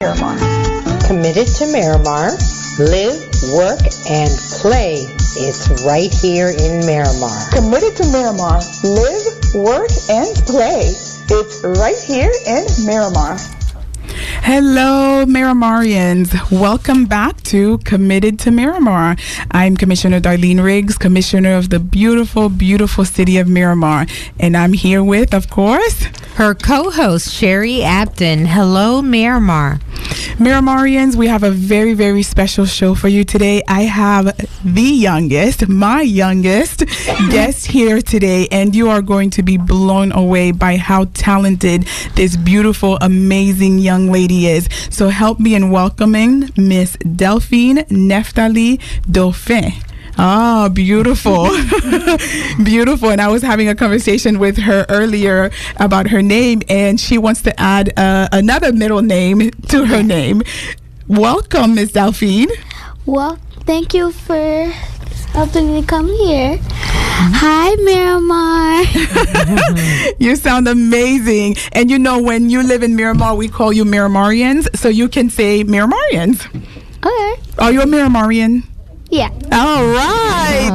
Miramar. Committed to Miramar, live, work, and play. It's right here in Miramar. Committed to Miramar, live, work, and play. It's right here in Miramar. Hello, Miramarians. Welcome back to Committed to Miramar. I'm Commissioner Darlene Riggs, Commissioner of the beautiful, beautiful city of Miramar. And I'm here with, of course, her co-host, Sherry Abden. Hello, Miramar. Miramarians, we have a very, very special show for you today. I have my youngest guest here today, and you are going to be blown away by how talented this beautiful, amazing young lady is. So help me in welcoming Miss Delphine Neftali Dauphin. Ah, beautiful. Beautiful. And I was having a conversation with her earlier about her name, and she wants to add another middle name to her name. Welcome, Miss Delphine. Well, thank you for helping me come here. Hi, Miramar. You sound amazing. And you know, when you live in Miramar, we call you Miramarians, so you can say Miramarians. Okay. Are you a Miramarian? Yeah. All right.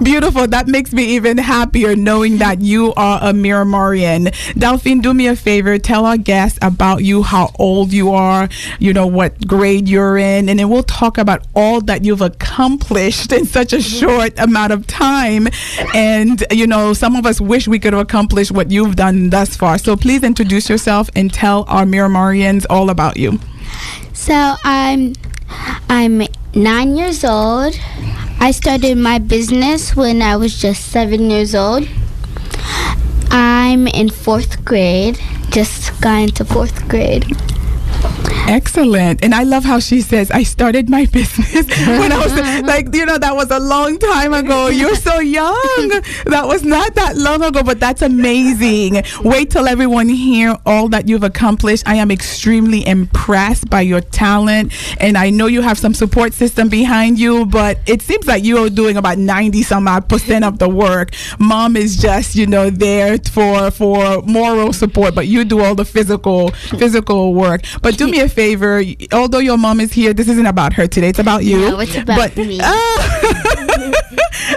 Beautiful. That makes me even happier knowing that you are a Miramarian. Delphine, do me a favor. Tell our guests about you, how old you are, you know, what grade you're in, and then we'll talk about all that you've accomplished in such a short amount of time. And, you know, some of us wish we could have accomplished what you've done thus far. So please introduce yourself and tell our Miramarians all about you. So I'm 9 years old. I started my business when I was just 7 years old. I'm in 4th grade, just got into 4th grade. Excellent. And I love how she says, I started my business when I was like, you know, that was a long time ago. You're so young. That was not that long ago, but that's amazing. Wait till everyone hear all that you've accomplished. I am extremely impressed by your talent. And I know you have some support system behind you, but it seems like you are doing about 90% of the work. Mom is just, you know, there for moral support, but you do all the physical work. But do me a favor, although your mom is here, this isn't about her today, it's about you. No, it's about me.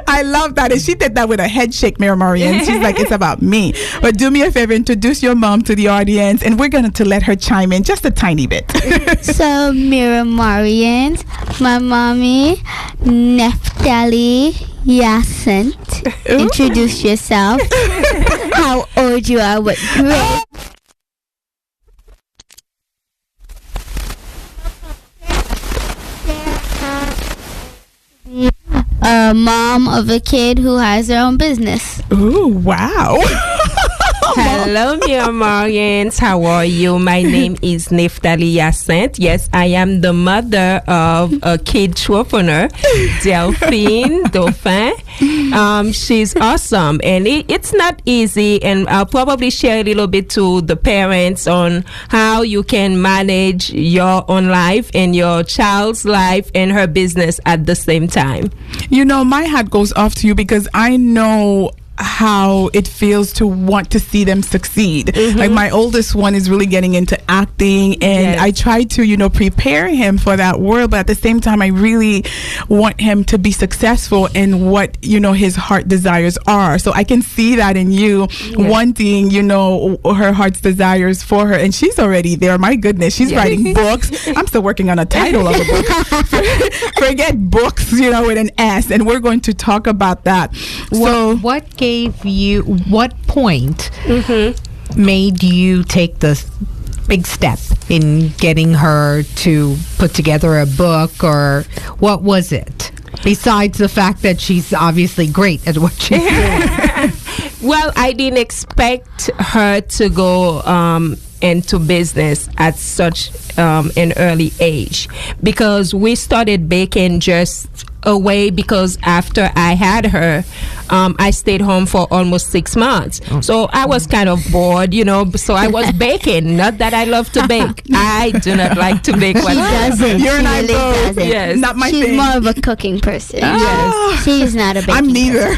I love that, and she did that with a head shake, Miramarian. She's like, it's about me. But do me a favor, introduce your mom to the audience, and we're going to let her chime in just a tiny bit. So, Miramarians, my mommy, Neftali Yacent. Introduce yourself. How old you are, what grade. A mom of a kid who has their own business. Ooh, wow. Hello, Miramarians. How are you? My name is Neftali Yacent. Yes, I am the mother of a Kid-Trepreneur, Delphine, Dauphin. She's awesome, and it's not easy, and I'll probably share a little bit to the parents on how you can manage your own life and your child's life and her business at the same time. You know, my hat goes off to you because I know how it feels to want to see them succeed. Mm-hmm. Like my oldest one is really getting into acting, and yes. I try to, you know, prepare him for that world, but at the same time I really want him to be successful in what, you know, his heart desires are. So I can see that in you, wanting, you know, her heart's desires for her, and she's already there. My goodness, she's writing books. I'm still working on a title of a book. Forget books, you know, with an S, and we're going to talk about that. So what point made you take the big step in getting her to put together a book, or what was it? Besides the fact that she's obviously great at what she's doing. Well, I didn't expect her to go into business at such an early age, because we started baking just away because after I had her, I stayed home for almost 6 months. So I was kind of bored, so I was baking. Not that I love to bake. I do not like to bake. She doesn't. You're She and I really both. doesn't. Yes. Not my She's thing. more of a cooking person. Yes. She's not a baking I'm neither.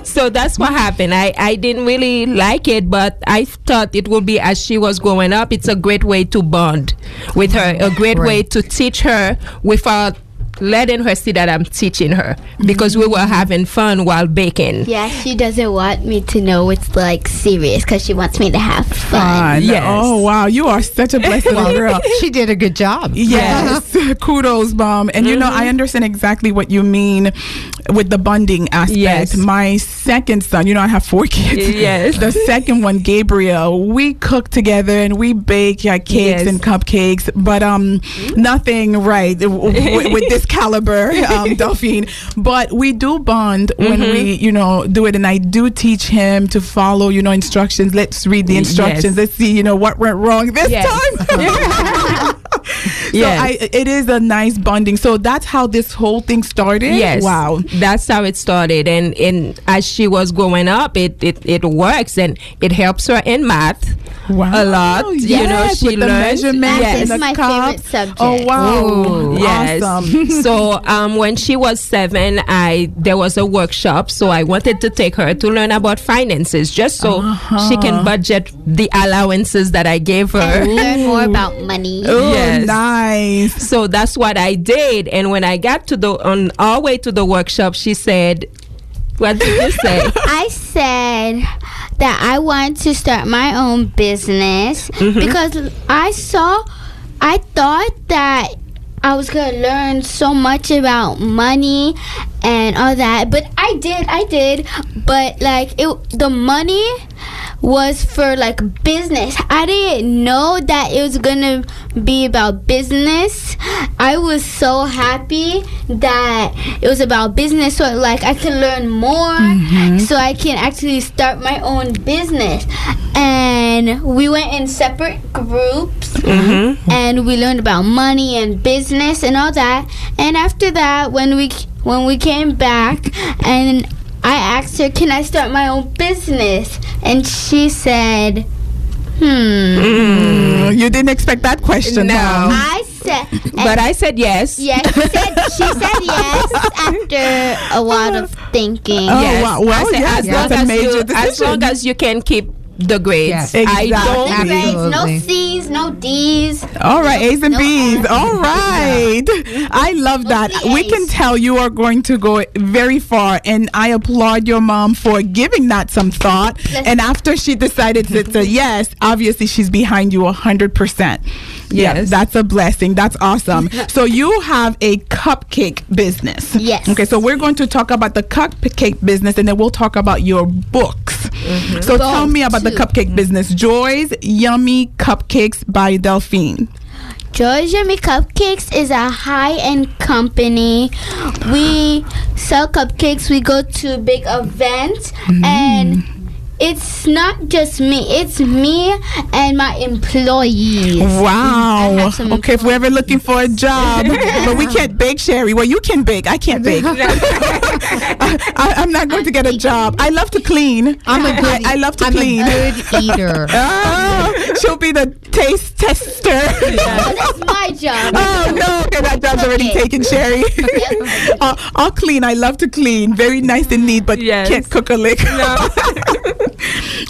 So that's what happened. I didn't really like it, but I thought it would be, as she was growing up, it's a great way to bond with her, a great way to teach her without letting her see that I'm teaching her, because we were having fun while baking. Yeah, she doesn't want me to know it's like serious because she wants me to have fun. Yes. Oh, wow. You are such a blessed little girl. She did a good job. Yes. Kudos, Mom. And I understand exactly what you mean with the bonding aspect. Yes. My second son, I have 4 kids. Yes. The second one, Gabriel, we cook together and we bake cakes Yes. and cupcakes, but nothing right with this caliber, Delphine. But we do bond when we, do it. And I do teach him to follow, instructions. Let's read the instructions. Yes. Let's see, what went wrong this time. So it is a nice bonding. So that's how this whole thing started? Yes. Wow. That's how it started. And as she was growing up, it works, and it helps her in math. Wow. A lot. Yes, She with the learns. measurements Yes. and That's the my cup. favorite subject. Oh, wow. Ooh, yes. Awesome. So when she was 7, there was a workshop. So I wanted to take her to learn about finances, just so she can budget the allowances that I gave her. And learn more about money. Oh, Yes. nice. So that's what I did. And when I got on our way to the workshop, she said, what did you say? I said that I want to start my own business because I thought that I was going to learn so much about money and all that. But I did. But the money was for business. I didn't know that it was going to be about business. I was so happy that it was about business, so I can learn more, so I can actually start my own business. And we went in separate groups, and we learned about money and business and all that. And after that, when we came back, and I asked her, can I start my own business? And she said, You didn't expect that question, No. Mom. I said, But I said yes. yes, she said yes after a lot of thinking. Oh, Yes. wow. Well, I said, yes, that's a major as decision. long as you can keep the grades. Yes. Exactly. No grades, no Absolutely. C's, no D's. All right, A's and No B's. F's. All right. I love that. Mostly We A's. can tell you are going to go very far, and I applaud your mom for giving that some thought. And after she decided to say yes, obviously she's behind you 100%. Yeah, Yes. that's a blessing. That's awesome. So you have a cupcake business. Yes. Okay, so we're going to talk about the cupcake business, and then we'll talk about your books. So tell me about the too. cupcake business. Joy's Yummy Cupcakes by Delphine. Joy's Yummy Cupcakes is a high-end company. We sell cupcakes. We go to big events, and it's not just me. It's me and my employees. I Wow. have some Okay, if we're ever looking for a job, but we can't bake, Sherry. Well, you can bake. I can't bake. I'm not going to get a job. I love to clean. I love to clean. I'm a good eater. Oh, she'll be the taste tester. Oh, that's my job. Oh no, okay, that job's already Okay. taken, Sherry. I'll clean. I love to clean. Very nice and neat, but Yes. can't cook a lick.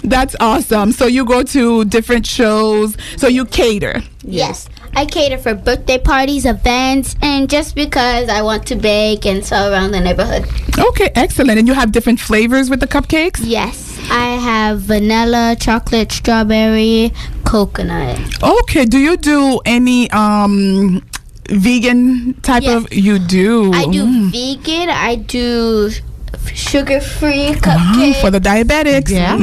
That's awesome. So you go to different shows. So you cater. Yes. I cater for birthday parties, events, and just because I want to bake and sell around the neighborhood. Okay, excellent. And you have different flavors with the cupcakes? Yes. I have vanilla, chocolate, strawberry, coconut. Okay. Do you do any vegan type Yes. of? You do. I do vegan. I do sugar-free Wow, cupcakes. for the diabetics. Yeah.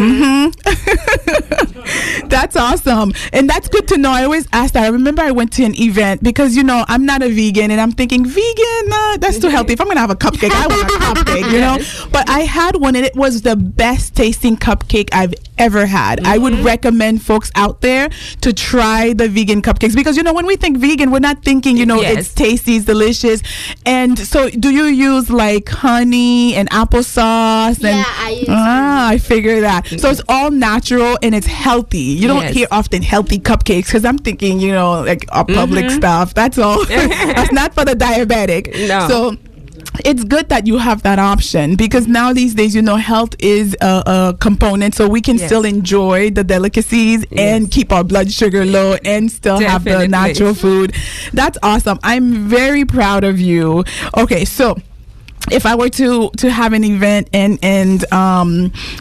That's awesome. And that's good to know. I always ask that. I remember I went to an event because, I'm not a vegan and I'm thinking, vegan, that's too healthy. If I'm going to have a cupcake, I want a cupcake, you know? But I had one and it was the best tasting cupcake I've ever had. I would recommend folks out there to try the vegan cupcakes because, when we think vegan, we're not thinking, it's tasty, it's delicious. And so do you use like honey and applesauce? Yeah, I use I figure that. So it's all natural and it's healthy. You don't hear often healthy cupcakes because I'm thinking, like public stuff. That's all. That's not for the diabetic. No. So it's good that you have that option because now these days, health is a component, so we can still enjoy the delicacies and keep our blood sugar low and still have the natural food. That's awesome. I'm very proud of you. Okay, so if I were to have an event and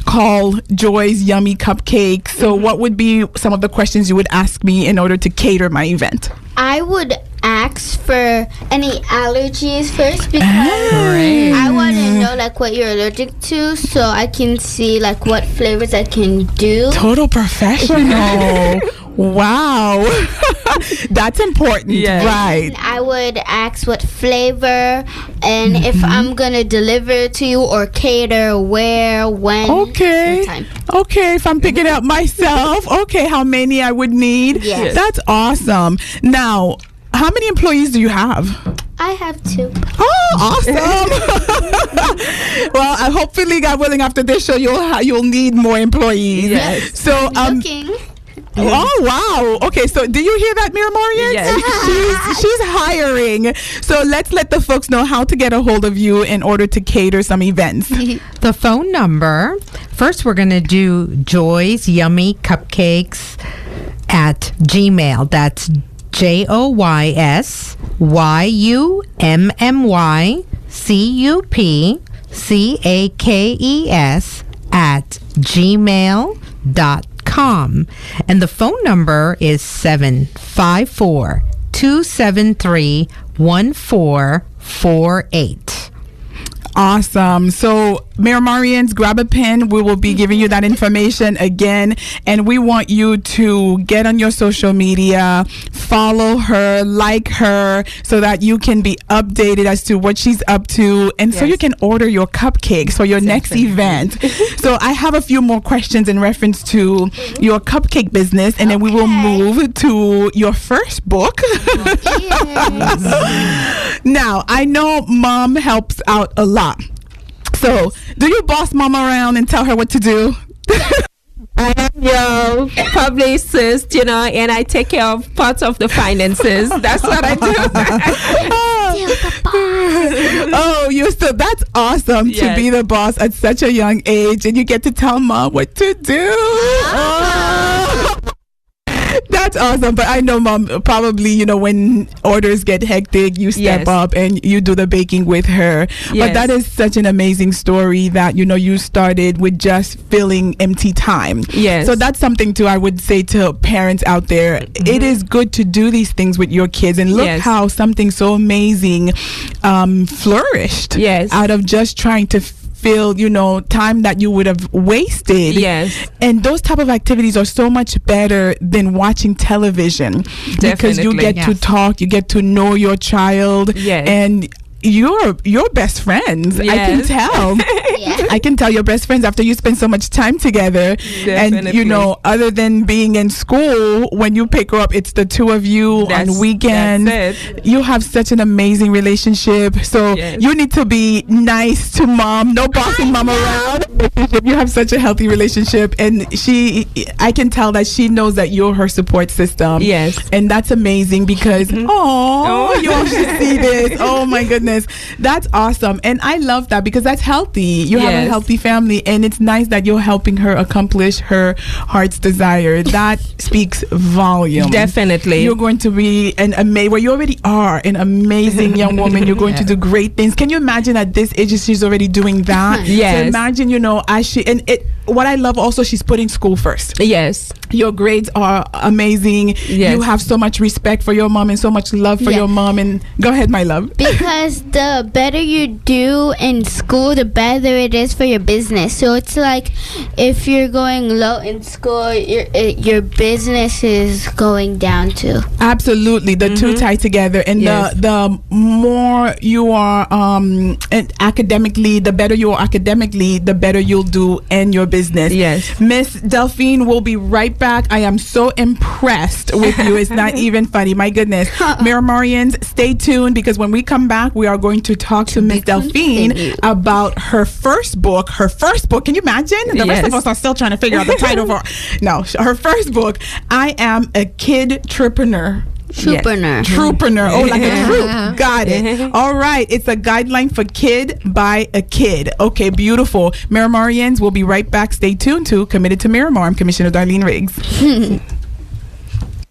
call Joy's Yummy Cupcake, so what would be some of the questions you would ask me in order to cater my event? I would ask for any allergies first because I want to know like what you're allergic to so I can see like what flavors I can do. Total professional. Wow. That's important. Yes. Right. And I would ask what flavor and if I'm going to deliver it to you or cater, where, when. Okay. Time. Okay, if I'm picking up myself, okay, how many I would need. Yes. That's awesome. Now, how many employees do you have? I have 2. Oh, awesome. Well, hopefully, God willing, after this show, you'll need more employees. Yes. So, Looking. Oh, wow. Okay, so do you hear that, Miramarians? Yes. She's hiring. So let's let the folks know how to get a hold of you in order to cater some events. The phone number, first we're going to do Joy's Yummy Cupcakes at Gmail. That's JoySyumpCupcakes at gmail.com. And the phone number is 754-273-1448. Awesome. So, Miramarians, grab a pen. We will be giving you that information again. And we want you to get on your social media, follow her, like her, so that you can be updated as to what she's up to. And so you can order your cupcakes for your next event. So, I have a few more questions in reference to your cupcake business. And then we will move to your first book. Now, I know Mom helps out a lot. So, do you boss Mom around and tell her what to do? I am your publicist, and I take care of parts of the finances. That's what I do. That's awesome to be the boss at such a young age, and you get to tell Mom what to do. That's awesome. But I know, Mom, probably, when orders get hectic, you step up and you do the baking with her. But that is such an amazing story that, you started with just filling empty time. Yes. So that's something, too, I would say to parents out there. It is good to do these things with your kids. And look how something so amazing flourished out of just trying to fill, time that you would have wasted. Yes. And those type of activities are so much better than watching television. Definitely. Because you get to talk, you get to know your child. Yes. And you're best friends. I can tell. I can tell you're best friends after you spend so much time together. Definitely. And other than being in school, when you pick her up, it's the two of you on weekends. You have such an amazing relationship. So you need to be nice to Mom. No bossing Mom around. You have such a healthy relationship, and I can tell that she knows that you're her support system. Yes. And that's amazing because you all should see this. Oh my goodness. That's awesome. And I love that because that's healthy. You have a healthy family, and it's nice that you're helping her accomplish her heart's desire. That speaks volume. Definitely. You're going to be you already are an amazing young woman. You're going to do great things. Can you imagine at this age she's already doing that? Yes. So imagine, what I love also, she's putting school first. Yes. Your grades are amazing. Yes. You have so much respect for your mom and so much love for your mom. And go ahead, my love. Because because the better you do in school, the better it is for your business. So it's like if you're going low in school, your business is going down too. Absolutely, the two tie together, and the more you are academically, the better you are academically, the better you'll do in your business. Yes. Miss Delphine will be right back. I am so impressed with you. It's not even funny. My goodness. Miramarians, stay tuned, because when we come back, we are going to talk to Miss Delphine about her first book. Her first book. Can you imagine? The rest of us are still trying to figure out the title for. No, her first book. I am a Kid-Trepreneur. Trepreneur. Oh, like a troop. Got it. All right. It's a guideline for kid by a kid. Okay, beautiful. Miramarians, will be right back. Stay tuned to Committed to Miramar. I'm Commissioner Darlene Riggs.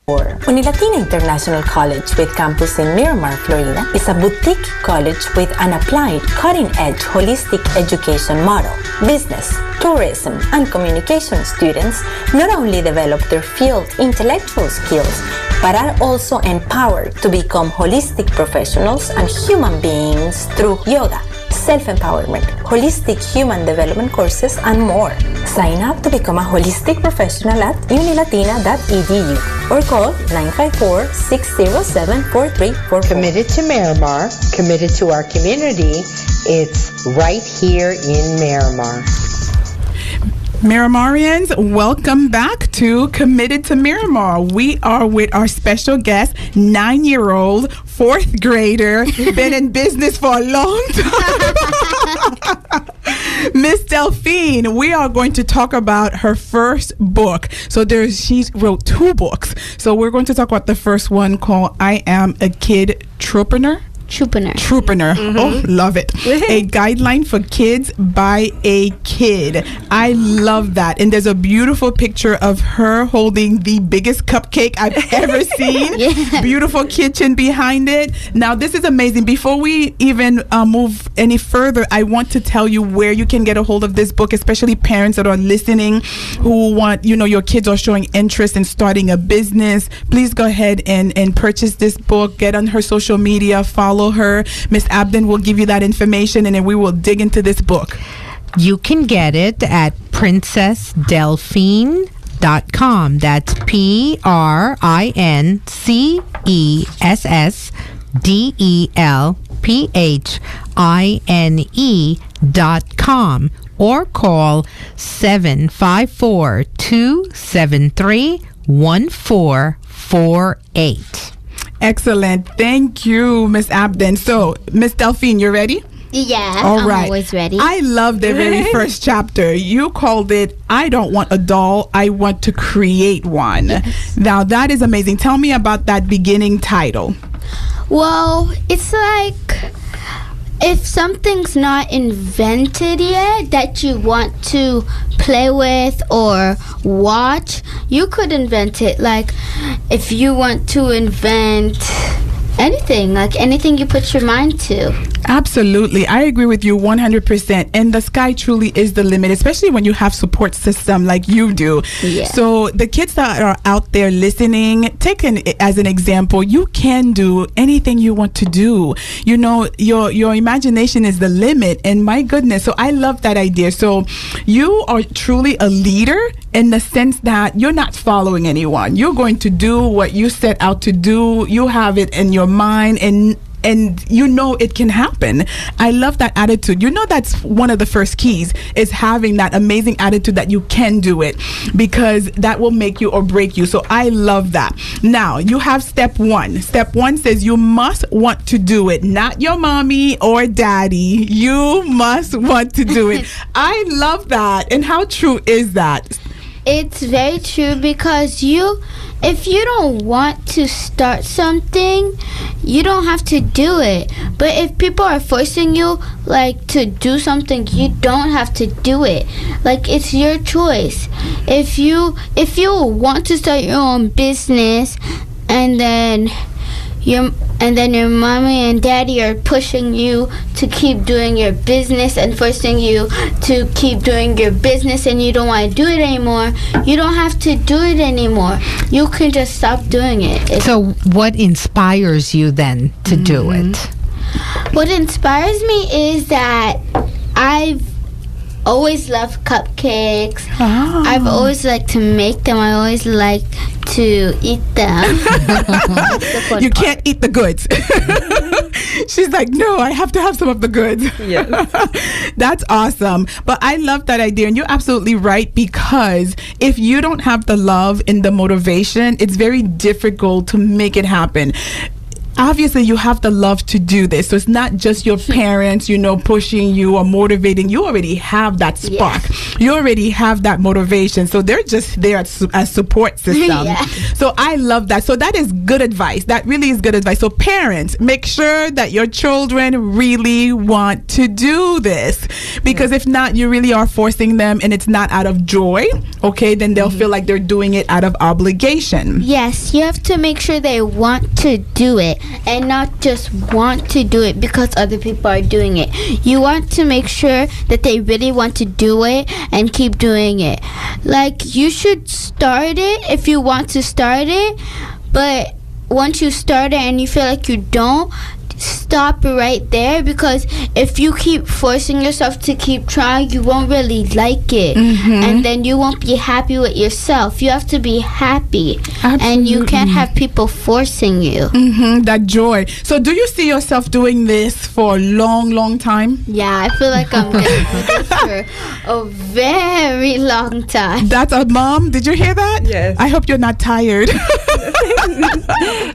Unilatina International College with campus in Miramar, Florida is a boutique college with an applied, cutting-edge holistic education model. Business, tourism, and communication students not only develop their field intellectual skills, but are also empowered to become holistic professionals and human beings through yoga, self-empowerment, holistic human development courses, and more. Sign up to become a holistic professional at unilatina.edu or call 954-607-4344. Committed to Miramar, committed to our community. It's right here in Miramar. Miramarians, welcome back to Committed to Miramar. We are with our special guest, 9-year-old, 4th grader, been in business for a long time. Miss Delphine, we are going to talk about her first book. So she wrote 2 books. So we're going to talk about the first one called I Am a Kid-Trepreneur. Trepreneur. Oh, love it. A guideline for kids by a kid. I love that. And there's a beautiful picture of her holding the biggest cupcake I've ever seen. Beautiful kitchen behind it. Now, this is amazing. Before we even move any further, I want to tell you where you can get a hold of this book, especially parents that are listening who want, your kids are showing interest in starting a business. Please go ahead and purchase this book. Get on her social media, follow her. Miss Abden will give you that information, and then we will dig into this book. You can get it at princessdelphine.com. That's PrincessDelphine.com, or call 754-273-1448. Excellent. Thank you, Miss Abden. So, Miss Delphine, you ready? Yeah, All right. I'm always ready. I love the very first chapter. You called it, I don't want a doll, I want to create one. Yes. Now, that is amazing. Tell me about that beginning title. Well, it's like if something's not invented yet that you want to play with or watch, you could invent it. Like if you want to invent anything, like anything you put your mind to. Absolutely. I agree with you 100%. And the sky truly is the limit, especially when you have support system like you do. Yeah. So the kids that are out there listening, take as an example, you can do anything you want to do. Your imagination is the limit. And my goodness, so I love that idea. So you are truly a leader in the sense that you're not following anyone. You're going to do what you set out to do. You have it in your mind, and it can happen. I love that attitude. That's one of the first keys, is having that amazing attitude that you can do it, because that will make you or break you. So I love that. Now you have step 1. Step 1 says you must want to do it, not your mommy or daddy. You must want to do it. I love that. And how true is that? It's very true, because if you don't want to start something, you don't have to do it. But if people are forcing you to do something, you don't have to do it. It's your choice. If you want to start your own business, and then your mommy and daddy are pushing you to keep doing your business and forcing you to keep doing your business, and you don't want to do it anymore, you don't have to do it anymore. You can just stop doing it. So what inspires you then to do it? What inspires me is that I've always loved cupcakes. Oh. I've always liked to make them. I always like to eat them. You can't eat the goods. She's like, no, I have to have some of the goods. Yes. That's awesome. But I love that idea. And you're absolutely right, because if you don't have the love and the motivation, it's very difficult to make it happen. Obviously, you have the love to do this. So it's not just your parents, pushing you or motivating. You already have that spark. Yes. You already have that motivation. So they're just there as support system. Yeah. So I love that. So that is good advice. That really is good advice. So parents, make sure that your children really want to do this. Because if not, you really are forcing them and it's not out of joy. Okay, then they'll feel like they're doing it out of obligation. Yes, you have to make sure they want to do it and not just want to do it because other people are doing it. You want to make sure that they really want to do it and keep doing it. Like, you should start it if you want to start it, but once you start it and you feel like you don't, stop right there, because if you keep forcing yourself to keep trying, you won't really like it, and then you won't be happy with yourself. You have to be happy. Absolutely. And you can't have people forcing you. That joy. So do you see yourself doing this for a long time? Yeah, I feel like I'm going to do this for a very long time. That's a mom. Did you hear that? Yes. I hope you're not tired.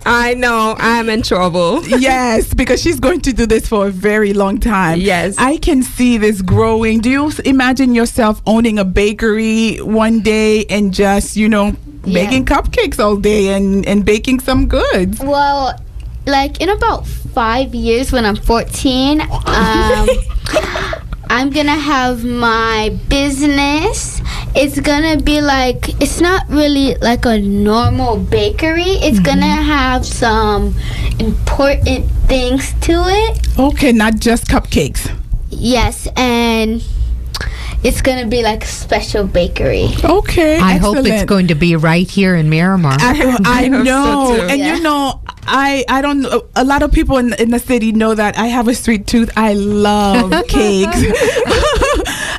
I know I'm in trouble. Yes, because she's going to do this for a very long time. Yes. I can see this growing. Do you imagine yourself owning a bakery one day and just, making cupcakes all day and baking some goods? Well, like in about 5 years when I'm 14, I'm gonna have my business. It's gonna be like, it's not really like a normal bakery. It's gonna have some important things to it. Okay, not just cupcakes. Yes, and it's gonna be like a special bakery. Okay, I hope it's excellent. going to be right here in Miramar. I hope so know, too. and Yeah. I don't know. A lot of people in the city know that I have a sweet tooth. I love cakes.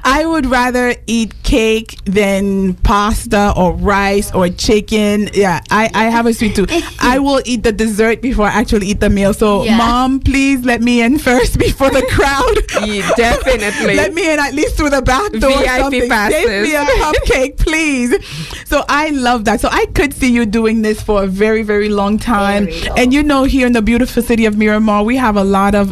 I would rather eat cake than pasta or rice or chicken. Yeah, I have a sweet tooth. I will eat the dessert before I actually eat the meal. So, Yeah. Mom, please let me in first before the crowd. Yeah, definitely. Let me in at least through the back door. or VIP something. passes. Save me a cupcake, please. So I love that. So I could see you doing this for a very, very long time. Very long. And here in the beautiful city of Miramar, we have a lot of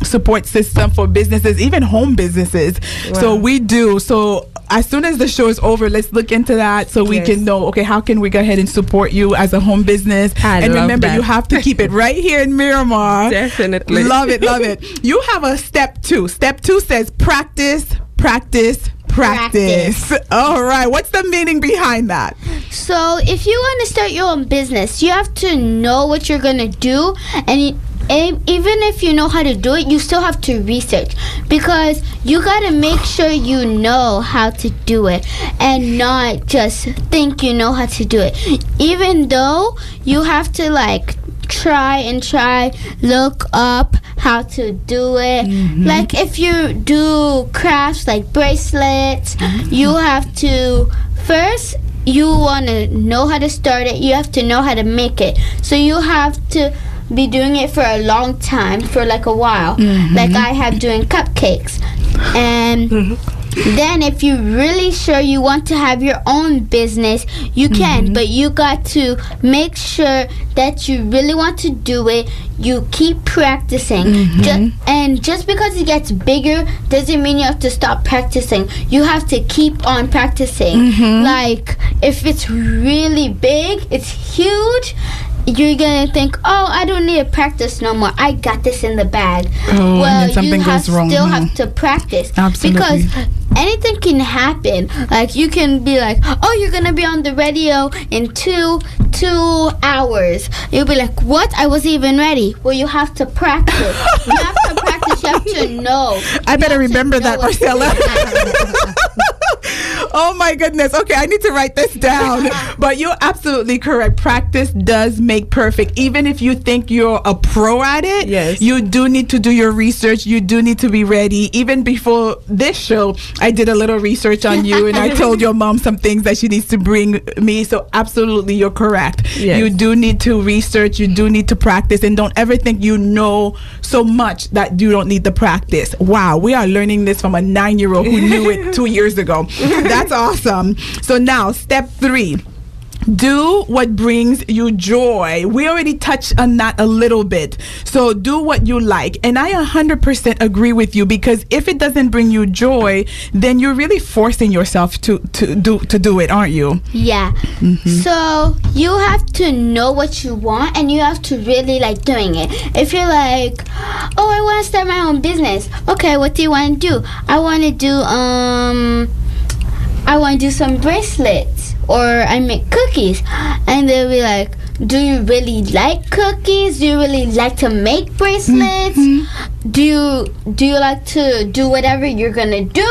support system for businesses, even home businesses. So we do. So as soon as the show is over, let's look into that so we Yes. can know, okay, how can we go ahead and support you as a home business? I And love remember, that. you have to keep it right here in Miramar. Definitely. Love it, love it. You have a step 2. Step 2 says practice. All right. What's the meaning behind that? So if you want to start your own business, you have to know what you're going to do, and even if you know how to do it, you still have to research, because you got to make sure you know how to do it and not just think you know how to do it. Even though you have to try, look up how to do it. Like if you do crafts like bracelets, you have to first, you want to know how to start it, you have to know how to make it. So you have to be doing it for a long time, for like a while, like I have doing cupcakes. And then if you're really sure you want to have your own business, you can, but you got to make sure that you really want to do it. You keep practicing. Just because it gets bigger doesn't mean you have to stop practicing. You have to keep on practicing. Like if it's really big, it's huge, you're gonna think, oh, I don't need to practice no more. I got this in the bag. Oh, well, and then something you goes wrong. still have to practice. Absolutely. Because anything can happen. Like you can be like, oh, you're gonna be on the radio in two hours. You'll be like, what? I wasn't even ready. Well, you have to practice. You have to practice. You have to know. I better remember that, Marcella. Oh my goodness. Okay, I need to write this down. But you're absolutely correct. Practice does make perfect. Even if you think you're a pro at it, yes, you do need to do your research. You do need to be ready. Even before this show, I did a little research on you and I told your mom some things that she needs to bring me. So absolutely, you're correct. Yes. You do need to research. You do need to practice. And don't ever think you know so much that you don't need to practice. Wow, we are learning this from a 9-year-old who knew it 2 years ago. That's awesome. So now, step 3. Do what brings you joy. We already touched on that a little bit. So do what you like. And I 100% agree with you, because if it doesn't bring you joy, then you're really forcing yourself to do it, aren't you? Yeah. So you have to know what you want, and you have to really like doing it. If you're like, oh, I want to start my own business. Okay, what do you want to do? I want to do some bracelets, or I make cookies. And they'll be like, do you really like cookies? Do you really like to make bracelets? Do you like to do whatever you're gonna do?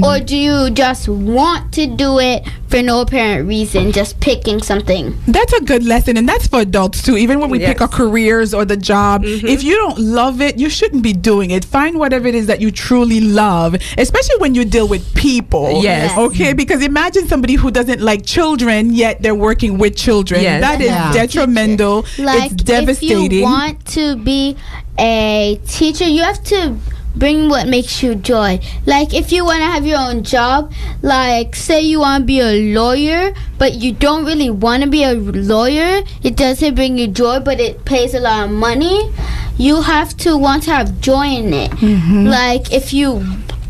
Or do you just want to do it for no apparent reason, just picking something? That's a good lesson, and that's for adults too. Even when we pick our careers or the job, if you don't love it, you shouldn't be doing it. Find whatever it is that you truly love, especially when you deal with people. Yes. Okay, because imagine somebody who doesn't like children, yet they're working with children. Yes. That is detrimental. Like, it's devastating. if you want to be a teacher, you have to bring what makes you joy. Like, if you want to have your own job, like say you want to be a lawyer, but you don't really want to be a lawyer, it doesn't bring you joy, but it pays a lot of money, you have to want to have joy in it. Like, if you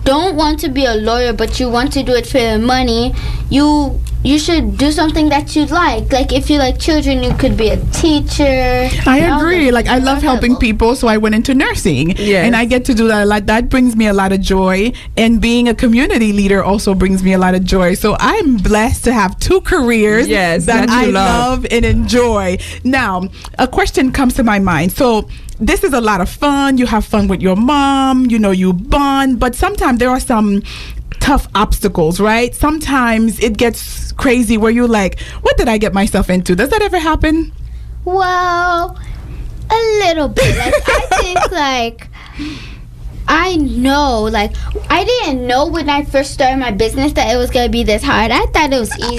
don't want to be a lawyer, but you want to do it for the money, you should do something that you like. Like, if you like children, you could be a teacher. I agree. Like, I love helping people, so I went into nursing. Yes. And I get to do that a lot. That brings me a lot of joy. And being a community leader also brings me a lot of joy. So I'm blessed to have 2 careers that I love and enjoy. Now, a question comes to my mind. So this is a lot of fun. You have fun with your mom. You know, you bond. But sometimes there are some tough obstacles, right? Sometimes it gets crazy where you're like, what did I get myself into? Does that ever happen? Well, a little bit. Like, I think, like, I know, like, I didn't know when I first started my business that it was going to be this hard. I thought it was easy.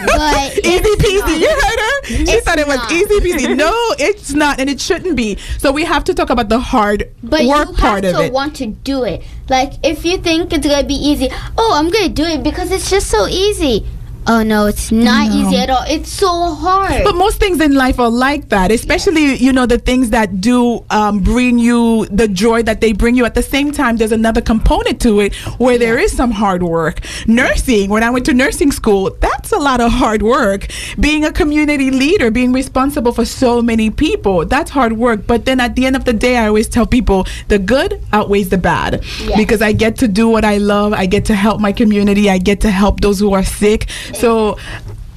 But easy peasy. You heard her? She thought it was easy peasy. No, it's not, and it shouldn't be. So we have to talk about the hard work part of it. But you have to want to do it. Like, if you think it's going to be easy, oh, I'm going to do it because it's just so easy. Oh, no, it's not easy at all. It's so hard. But most things in life are like that, especially, you know, the things that do bring you the joy that they bring you. At the same time, there's another component to it where there is some hard work. Nursing, when I went to nursing school, that's a lot of hard work. Being a community leader, being responsible for so many people, that's hard work. But then at the end of the day, I always tell people the good outweighs the bad, because I get to do what I love. I get to help my community. I get to help those who are sick. So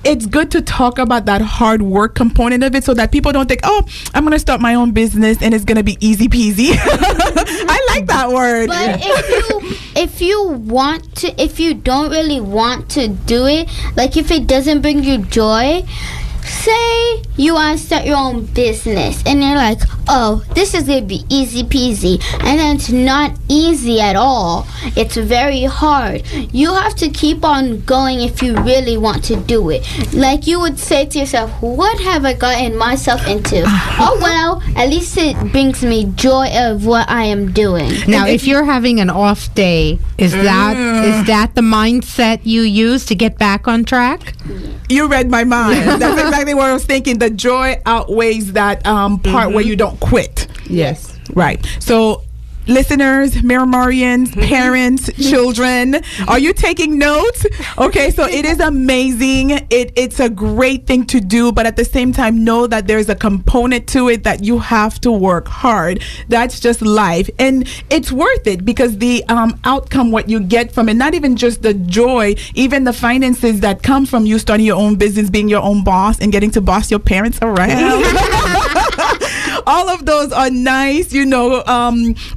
it's good to talk about that hard work component of it so that people don't think, oh, I'm going to start my own business and it's going to be easy peasy. I like that word. But if you don't really want to do it, like if it doesn't bring you joy, say you want to start your own business and you're like, oh, this is going to be easy peasy, and then it's not easy at all. It's very hard. You have to keep on going if you really want to do it. Like, you would say to yourself, what have I gotten myself into? Oh, well, at least it brings me joy of what I am doing. Now, if you're having an off day, is that the mindset you use to get back on track? You read my mind. That's exactly what I was thinking. The joy outweighs that part where you don't quit. Yes. Right. So, listeners, Miramarians, parents, children, are you taking notes? Okay, so it is amazing. It's a great thing to do, but at the same time, know that there's a component to it that you have to work hard. That's just life. And it's worth it because the outcome, what you get from it, not even just the joy, even the finances that come from you starting your own business, being your own boss, and getting to boss your parents around. All of those are nice,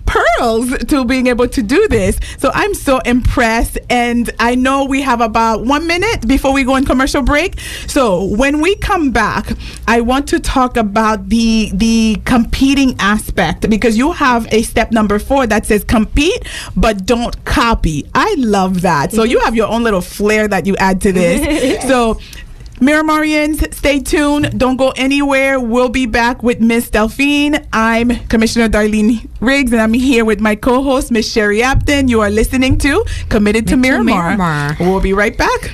pearls to being able to do this. So I'm so impressed. And I know we have about 1 minute before we go on commercial break. So when we come back, I want to talk about the competing aspect, because you have a step number 4 that says compete, but don't copy. I love that. So you have your own little flair that you add to this. So Miramarians, stay tuned. Don't go anywhere. We'll be back with Miss Delphine. I'm Commissioner Darlene Riggs, and I'm here with my co-host, Miss Sherry Apton. You are listening to Committed to Miramar. We'll be right back.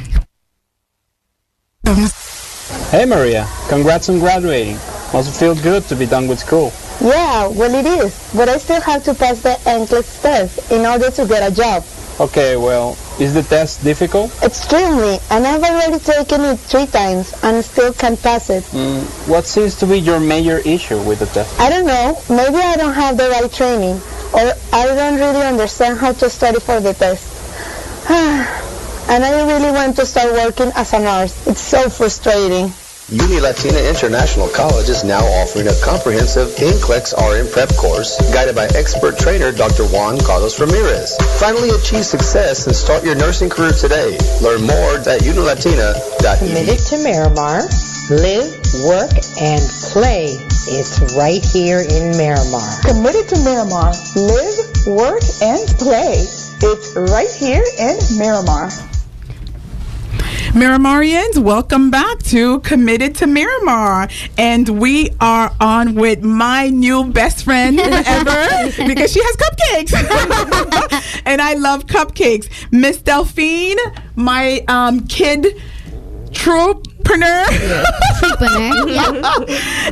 Hey Maria, congrats on graduating. Must feel good to be done with school. Yeah, well it is, but I still have to pass the NCLEX test in order to get a job. Okay, well, is the test difficult? Extremely, and I've already taken it 3 times and still can't pass it. What seems to be your major issue with the test? I don't know, maybe I don't have the right training, or I don't really understand how to study for the test. And I really want to start working as a nurse. It's so frustrating. Uni Latina International College is now offering a comprehensive NCLEX RN prep course guided by expert trainer Dr. Juan Carlos Ramirez. Finally achieve success and start your nursing career today. Learn more at unilatina.edu. Committed to Miramar. Live, work, and play. It's right here in Miramar. Committed to Miramar. Live, work, and play. It's right here in Miramar. Miramarians, welcome back to Committed to Miramar. And we are on with my new best friend ever, because she has cupcakes. And I love cupcakes. Miss Delphine, my Kid-Trepreneur.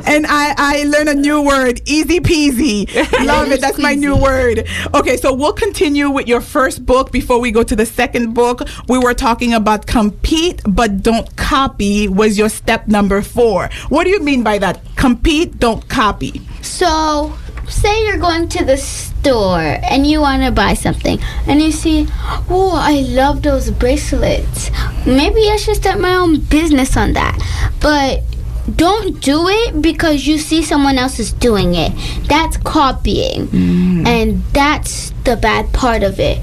And I learned a new word, easy peasy. Love it. That's my new word. Okay, so we'll continue with your first book before we go to the second book. We were talking about compete, but don't copy was your step number 4. What do you mean by that? Compete, don't copy. So, say you're going to the store and you want to buy something and you see, oh, I love those bracelets. Maybe I should start my own business on that. But don't do it because you see someone else is doing it. That's copying. And that's the bad part of it.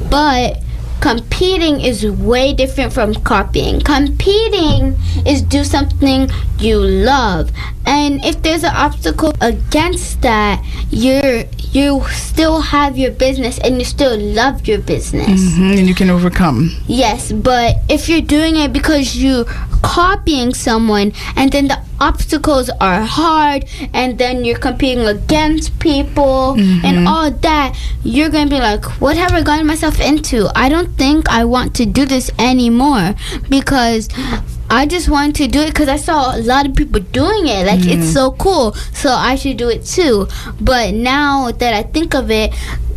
But competing is way different from copying. Competing is do something you love. And if there's an obstacle against that, you still have your business and you still love your business. And you can overcome. Yes, but if you're doing it because you're copying someone and then the obstacles are hard and then you're competing against people and all that, you're going to be like, what have I gotten myself into? I don't think I want to do this anymore, because I just wanted to do it because I saw a lot of people doing it. Like, it's so cool, so I should do it too. But now that I think of it,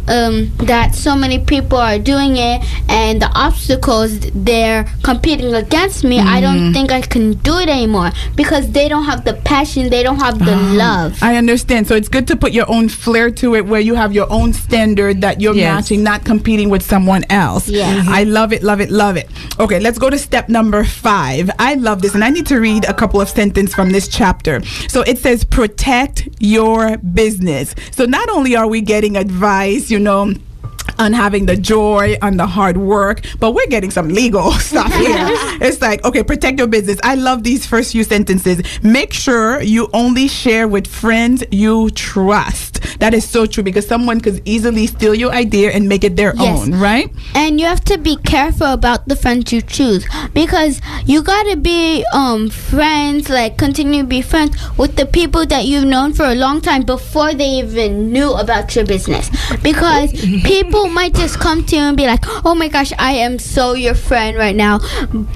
that so many people are doing it and the obstacles they're competing against me, I don't think I can do it anymore because they don't have the passion, they don't have the love. I understand. So it's good to put your own flair to it, where you have your own standard that you're matching, not competing with someone else. I love it, love it, love it. Okay, let's go to step number 5. I love this, and I need to read a couple of sentences from this chapter. So it says, protect your business. So not only are we getting advice, on having the joy, on the hard work, but we're getting some legal stuff here. It's like, okay, protect your business. I love these first few sentences. Make sure you only share with friends you trust. That is so true, because someone could easily steal your idea and make it their own, right? And you have to be careful about the friends you choose, because you gotta be friends, like continue to be friends with the people that you've known for a long time before they even knew about your business. Because people might just come to you and be like, oh my gosh, I am so your friend right now,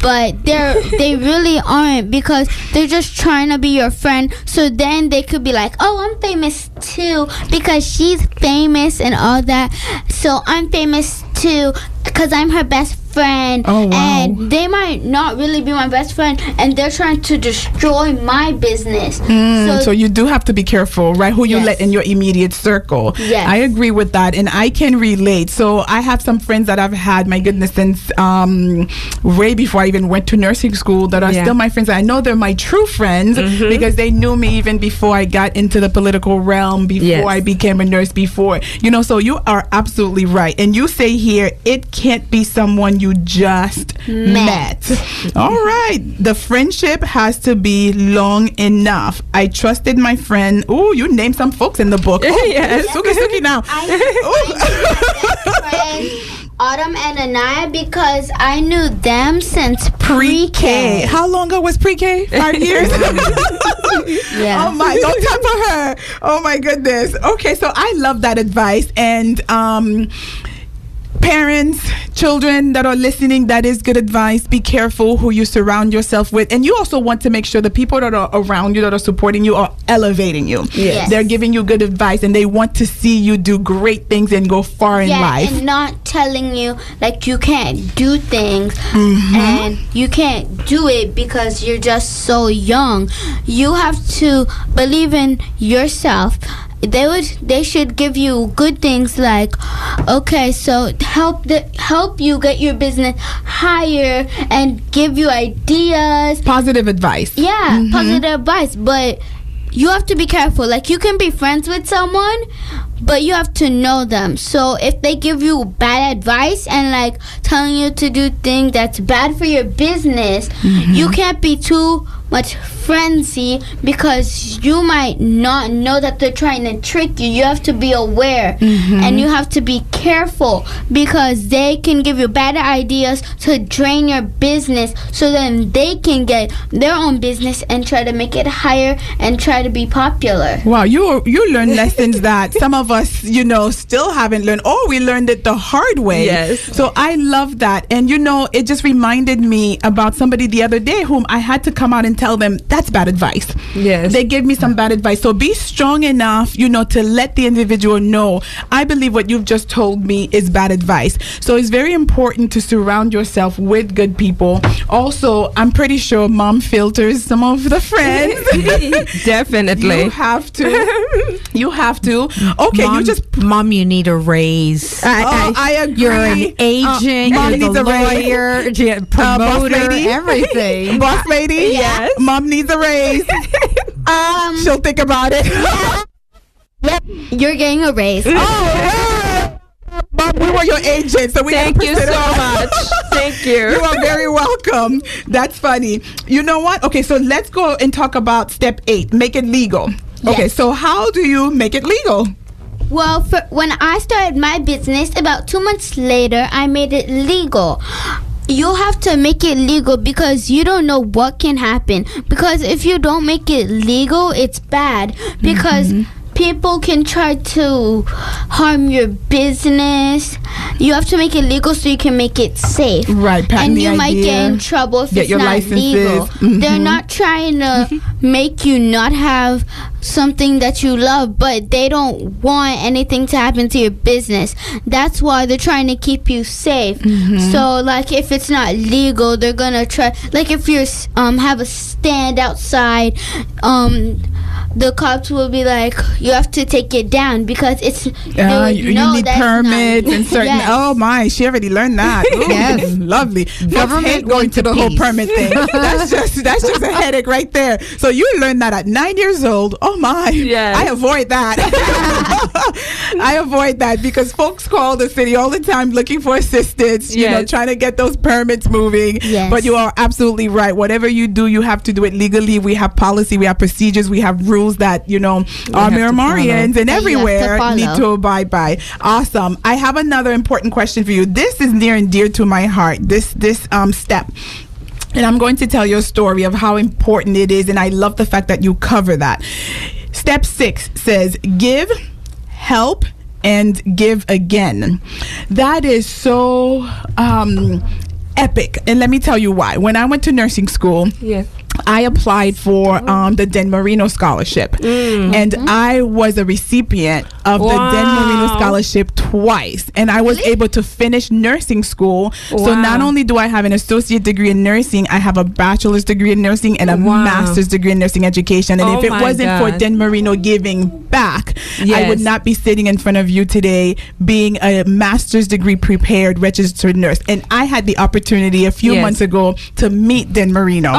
but they really aren't, because they're just trying to be your friend. So then they could be like, oh, I'm famous too because she's famous and all that, so I'm famous too because I'm her best friend. Oh, wow. And they might not really be my best friend, and they're trying to destroy my business. So you do have to be careful, right? Who you Yes. let in your immediate circle. Yes. I agree with that, and I can relate. So I have some friends that I've had, my goodness, since way before I even went to nursing school that are still my friends. I know they're my true friends because they knew me even before I got into the political realm, before I became a nurse, before, so you are absolutely right. And you say here, it can't be someone you just met. All right. The friendship has to be long enough. I trusted my friend. Oh, you named some folks in the book. Oh, yes. Suki now. I knew my best friend, Autumn and Anaya, because I knew them since pre-K. How long ago was pre-K? 5 years? Yeah. Oh my, don't time for her. Oh my goodness. Okay, so I love that advice. And parents, children that are listening, that is good advice. Be careful who you surround yourself with. And you also want to make sure the people that are around you, that are supporting you, are elevating you. Yes. They're giving you good advice, and they want to see you do great things and go far in life. And not telling you like you can't do things and you can't do it because you're just so young. You have to believe in yourself. They should give you good things like, okay, so help you get your business higher and give you ideas. Positive advice. Yeah, positive advice. But you have to be careful. Like, you can be friends with someone, but you have to know them. So if they give you bad advice and like telling you to do things that's bad for your business, you can't be too much frenzy because you might not know that they're trying to trick you. You have to be aware and you have to be careful because they can give you bad ideas to drain your business, so then they can get their own business and try to make it higher and try to be popular. Wow, you learn lessons that some of us, still haven't learned, or we learned it the hard way. Yes. So I love that. And it just reminded me about somebody the other day whom I had to come out and tell them that's bad advice. Yes. They gave me some bad advice. So be strong enough, to let the individual know, I believe what you've just told me is bad advice. So it's very important to surround yourself with good people. Also, I'm pretty sure mom filters some of the friends. Definitely. You have to. You have to. Okay, Mom, you need a raise. I agree. You're an agent. Mom you're needs the a raise. lawyer, promoter, boss lady. everything. Boss lady. Yes. Mom needs a raise. She'll think about it. Yep, you're getting a raise. Mom, we were your agent, so we Thank you so much. Thank you. You are very welcome. That's funny. You know what? Okay, so let's go and talk about step 8. Make it legal. Yes. Okay, so how do you make it legal? Well, when I started my business, about 2 months later, I made it legal. You have to make it legal because you don't know what can happen. Because if you don't make it legal, it's bad. Because people can try to harm your business. You have to make it legal so you can make it safe. Right, and you might get in trouble if Get it's your not licenses. legal. They're not trying to make you not have something that you love, but they don't want anything to happen to your business. That's why they're trying to keep you safe. So like if it's not legal, they're gonna try, like if you have a stand outside, the cops will be like, you have to take it down because it's you need permits and certain. Yes. Oh my, she already learned that. Ooh, Yes. Lovely. Government Folks hate going to the whole permit thing. That's just a headache right there. So you learned that at 9 years old. Oh my. Yes. I avoid that. I avoid that because folks call the city all the time looking for assistance, trying to get those permits moving. Yes. But you are absolutely right. Whatever you do, you have to do it legally. We have policy, we have procedures, we have rules that, our Miramarians and everywhere need to abide by. Awesome. I have another important question for you. This is near and dear to my heart, this step. And I'm going to tell you a story of how important it is, and I love the fact that you cover that. Step 6 says, give, help, and give again. That is so epic. And let me tell you why. When I went to nursing school, I applied for the Dan Marino Scholarship, and I was a recipient of the Dan Marino Scholarship twice, and I was able to finish nursing school. So not only do I have an associate degree in nursing, I have a bachelor's degree in nursing and a master's degree in nursing education. And if it wasn't for Dan Marino giving back, I would not be sitting in front of you today being a master's degree prepared registered nurse. And I had the opportunity a few months ago to meet Dan Marino.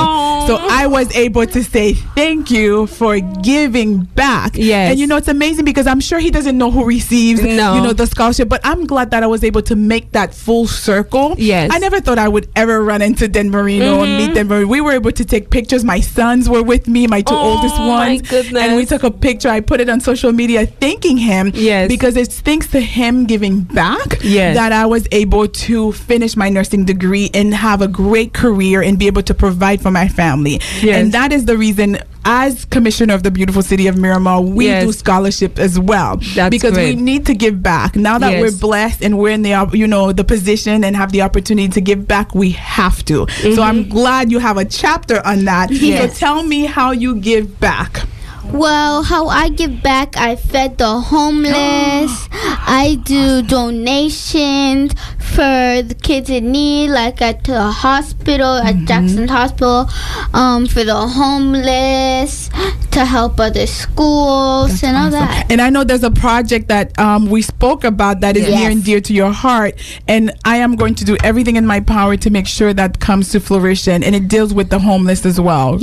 So I was able to say thank you for giving back. And you know, it's amazing because I'm sure he doesn't know who receives you know, the scholarship, but I'm glad that I was able to make that full circle. I never thought I would ever run into Dan Marino and meet Dan Marino. We were able to take pictures. My sons were with me, my two oldest ones, and we took a picture. I put it on social media thanking him because it's thanks to him giving back that I was able to finish my nursing degree and have a great career and be able to provide for my family. And that is the reason, as commissioner of the beautiful city of Miramar, we do scholarship as well. Because we need to give back. Now that we're blessed and we're in the, you know, the position and have the opportunity to give back, we have to. So I'm glad you have a chapter on that. So tell me how you give back. Well, how I give back, I fed the homeless. I do donations for the kids in need, like at the hospital, at Jackson Hospital, for the homeless, to help other schools and all that. And I know there's a project that we spoke about that is near and dear to your heart, and I am going to do everything in my power to make sure that comes to fruition, and it deals with the homeless as well.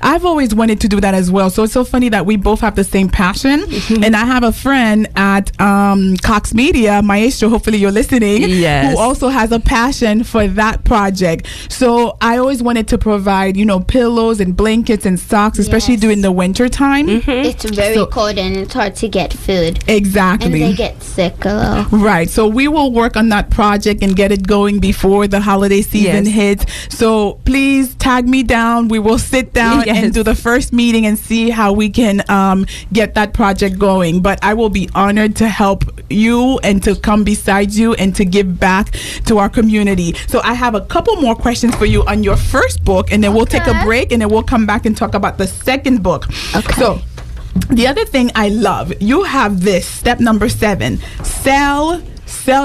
I've always wanted to do that as well, so it's so funny that we both have the same passion. And I have a friend at Cox Media, Maestro, hopefully you're listening, who also has a passion for that project. So I always wanted to provide, you know, pillows and blankets and socks, especially during the winter time. It's very cold and it's hard to get food. Exactly. And they get sick a lot. Right. So we will work on that project and get it going before the holiday season hits. So please tag me down. We will sit down and do the first meeting and see how we can get that project going. But I will be honored to help you and to come beside you and to give back to our community. So I have a couple more questions for you on your first book, and then we'll take a break, and then we'll come back and talk about the second book. So the other thing I love, you have this step number 7: sell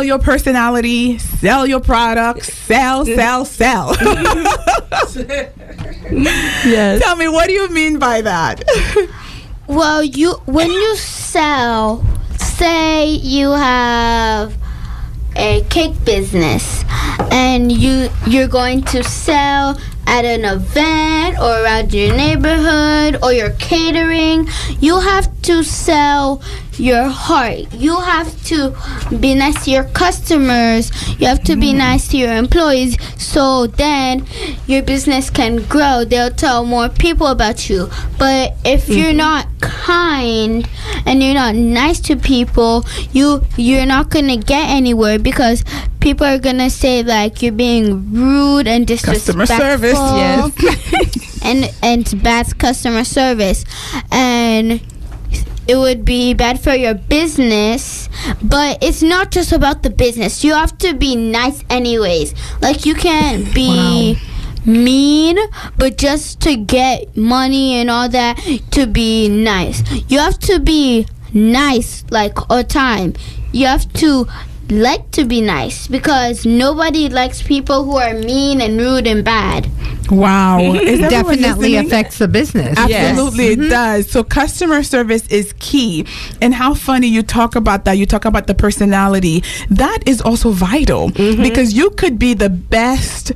your personality, sell your products, sell. Tell me, what do you mean by that? Well, when you sell, say you have a cake business and you're going to sell at an event or around your neighborhood or your catering, you have to sell your heart. You have to be nice to your customers. You have to be nice to your employees, so then your business can grow. They'll tell more people about you. But if you're not kind and you're not nice to people, you're not gonna get anywhere, because people are gonna say like you're being rude and disrespectful. Customer service, and bad customer service, and it would be bad for your business. But it's not just about the business. You have to be nice anyways. Like, you can't be mean, but just to get money and all that, to be nice. You have to be nice like all the time. You have to like to be nice, because nobody likes people who are mean and rude and bad. Wow. It definitely affects the business. Absolutely, it does. So customer service is key. And how funny you talk about that. You talk about the personality. That is also vital, because you could be the best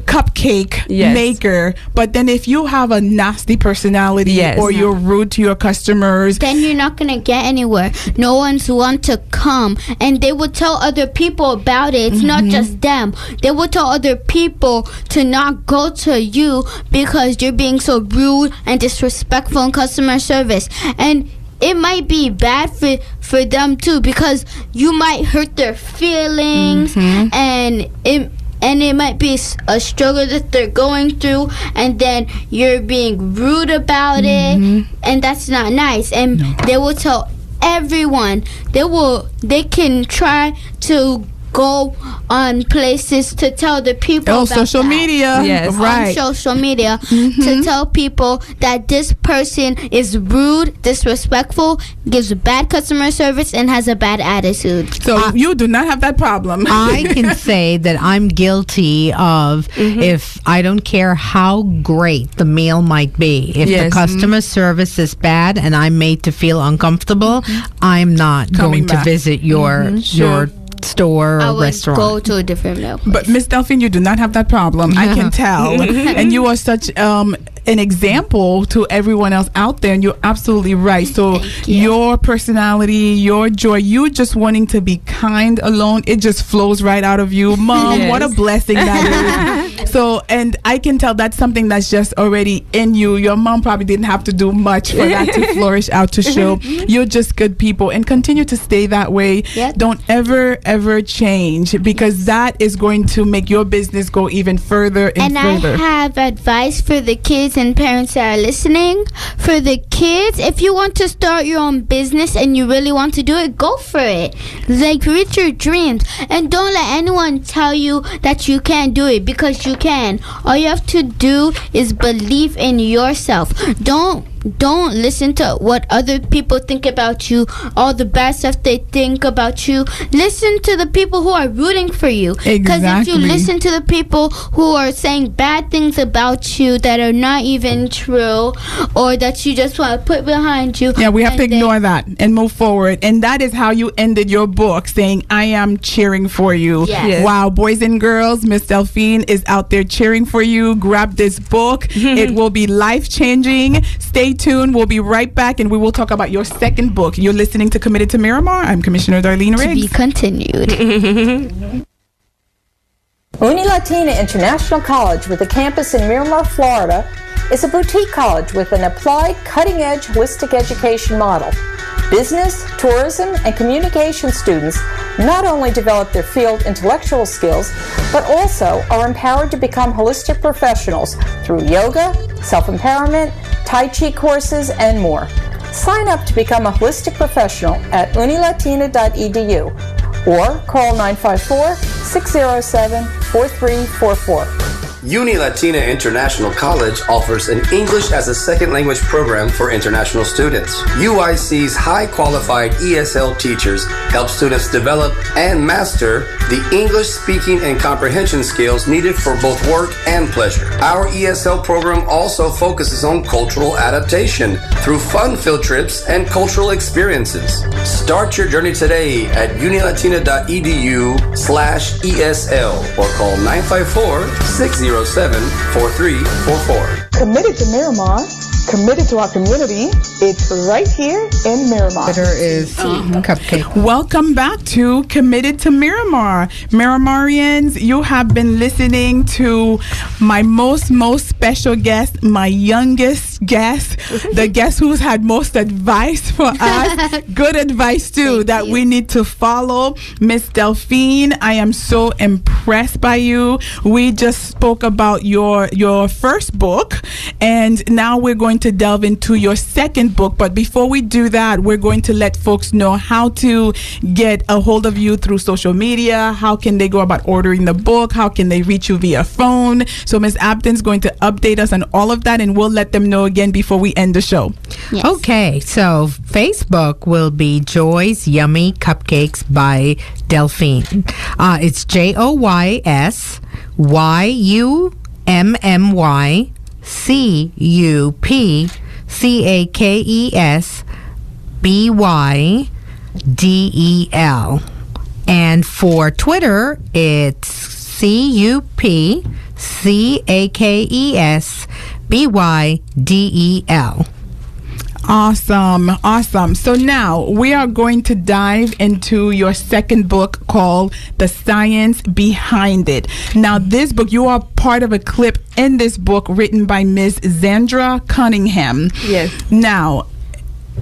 cupcake maker, but then if you have a nasty personality or you're rude to your customers, then you're not gonna get anywhere. No one's want to come, and they will tell other people about it. It's not just them. They will tell other people to not go to you because you're being so rude and disrespectful in customer service. And it might be bad for them too, because you might hurt their feelings, and it might be a struggle that they're going through, and then you're being rude about it, and that's not nice. And they will tell everyone. They can try to go on places to tell the people about social that. media. Yes. Right. On social media to tell people that this person is rude, disrespectful, gives bad customer service, and has a bad attitude. So you do not have that problem. I can say that I'm guilty of if I don't care how great the meal might be. If the customer service is bad and I'm made to feel uncomfortable, I'm not Coming going to back. visit your store or I would restaurant. go to a different meal place. But Miss Delphine, you do not have that problem. I can tell. And you are such an example to everyone else out there, and you're absolutely right. So your personality, your joy, you just wanting to be kind alone, it just flows right out of you. Mom, what a blessing that is. So, and I can tell that's something that's just already in you. Your mom probably didn't have to do much for that to flourish out, to show you're just good people, and continue to stay that way. Don't ever change, because that is going to make your business go even further and further. I have advice for the kids and parents that are listening. For the kids, if you want to start your own business and you really want to do it, go for it. Like, reach your dreams, and don't let anyone tell you that you can't do it, because you can. All you have to do is believe in yourself. Don't listen to what other people think about you, all the bad stuff they think about you. Listen to the people who are rooting for you. Because if you listen to the people who are saying bad things about you that are not even true, or that you just want to put behind you. Yeah, we have to ignore that and move forward. And that is how you ended your book, saying, I am cheering for you. Yes. Wow, boys and girls, Miss Delphine is out there cheering for you. Grab this book. It will be life-changing. Stay tuned. We'll be right back, and we will talk about your second book. You're listening to Committed to Miramar. I'm Commissioner Darlene Riggs. To be continued. Uni Latina International College, with a campus in Miramar, Florida, is a boutique college with an applied, cutting-edge holistic education model. Business, tourism, and communication students not only develop their field intellectual skills, but also are empowered to become holistic professionals through yoga, self-empowerment, Tai Chi courses, and more. Sign up to become a holistic professional at unilatina.edu or call 954-607-4344. Uni Latina International College offers an English as a second language program for international students. UIC's high qualified ESL teachers help students develop and master the English speaking and comprehension skills needed for both work and pleasure. Our ESL program also focuses on cultural adaptation through fun-filled trips and cultural experiences. Start your journey today at unilatina.edu/ESL or call 954-607-4344. Committed to Miramar, committed to our community. It's right here in Miramar. There is cupcake. Welcome back to Committed to Miramar. Miramarians, you have been listening to my most special guest, my youngest guest, the guest who's had most advice for us. Good advice too, that we need to follow. Miss Delphine, I am so impressed by you. We just spoke about your first book, and now we're going to delve into your second book. But before we do that, we're going to let folks know how to get a hold of you through social media. How can they go about ordering the book? How can they reach you via phone? So Ms. Abden's going to update us on all of that, and we'll let them know again before we end the show. Yes. Okay, so Facebook will be Joy's Yummy Cupcakes by Delphine. It's JoyUmmyCupcakesBydel. And for Twitter, it's CupCakesBydel. Awesome. So now we are going to dive into your second book called The Science Behind It. Now, this book, you are part of a clip in this book written by Ms. Zandra Cunningham. Yes. Now,